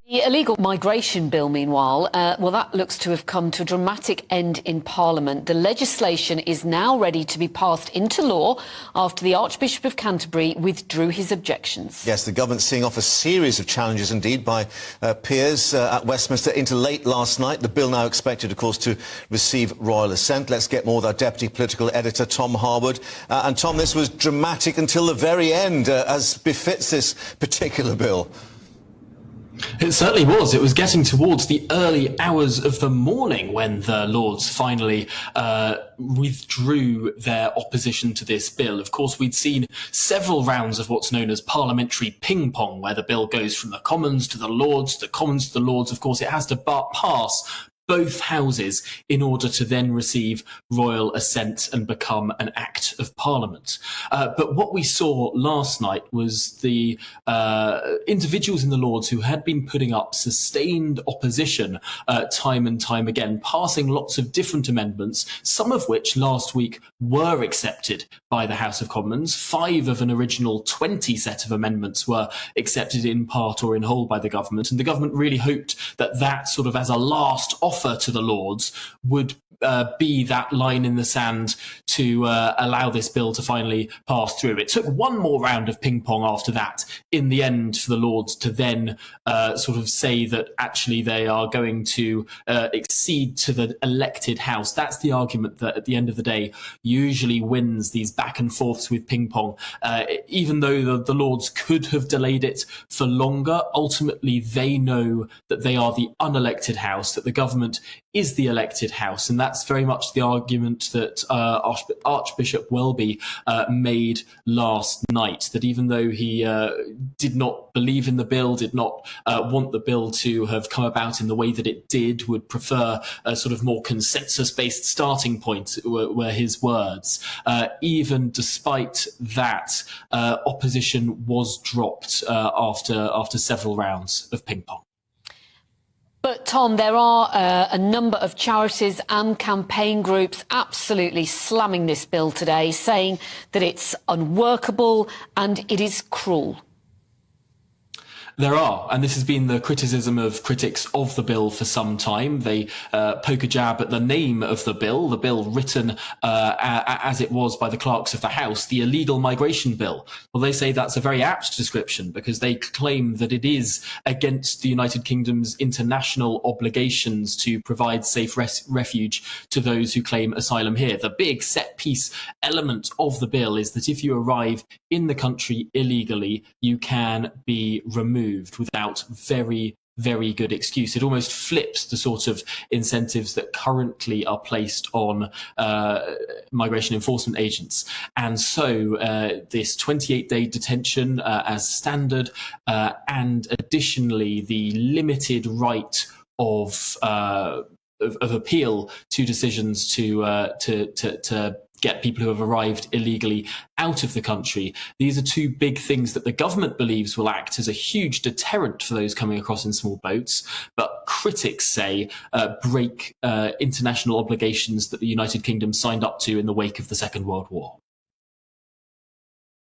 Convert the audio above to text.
The illegal migration bill, meanwhile, that looks to have come to a dramatic end in Parliament. The legislation is now ready to be passed into law after the Archbishop of Canterbury withdrew his objections. Yes, the government seeing off a series of challenges indeed by peers at Westminster into late last night. The bill now expected, of course, to receive royal assent. Let's get more with our deputy political editor, Tom Harwood. And Tom, this was dramatic until the very end, as befits this particular bill. It certainly was. It was getting towards the early hours of the morning when the Lords finally withdrew their opposition to this bill. Of course, we'd seen several rounds of what's known as parliamentary ping-pong, where the bill goes from the Commons to the Lords, the Commons to the Lords. Of course, it has to pass both houses in order to then receive royal assent and become an Act of Parliament. But what we saw last night was the individuals in the Lords who had been putting up sustained opposition time and time again, passing lots of different amendments, some of which last week were accepted by the House of Commons. 5 of an original 20 set of amendments were accepted in part or in whole by the government, and the government really hoped that that sort of as a last offer to the Lords would be that line in the sand to allow this bill to finally pass through. It took one more round of ping pong after that in the end for the Lords to then sort of say that actually they are going to accede to the elected House. That's the argument that at the end of the day usually wins these back and forths with ping pong. Even though the Lords could have delayed it for longer, ultimately they know that they are the unelected House, that the government is the elected House, and that's very much the argument that Archbishop Welby made last night, that even though he did not believe in the bill, did not want the bill to have come about in the way that it did, would prefer a sort of more consensus-based starting point, were his words. Even despite that, opposition was dropped after several rounds of ping-pong. But, Tom, there are a number of charities and campaign groups absolutely slamming this bill today, saying that it's unworkable and it is cruel. There are, and this has been the criticism of critics of the bill for some time. They poke a jab at the name of the bill written as it was by the clerks of the House, the illegal migration bill. Well, they say that's a very apt description because they claim that it is against the United Kingdom's international obligations to provide safe refuge to those who claim asylum here. The big set-piece element of the bill is that if you arrive in the country illegally, you can be removed without very, very good excuse. It almost flips the sort of incentives that currently are placed on migration enforcement agents. And so this 28-day detention as standard, and additionally the limited right of appeal to decisions to get people who have arrived illegally out of the country. These are two big things that the government believes will act as a huge deterrent for those coming across in small boats, but critics say break international obligations that the United Kingdom signed up to in the wake of the Second World War.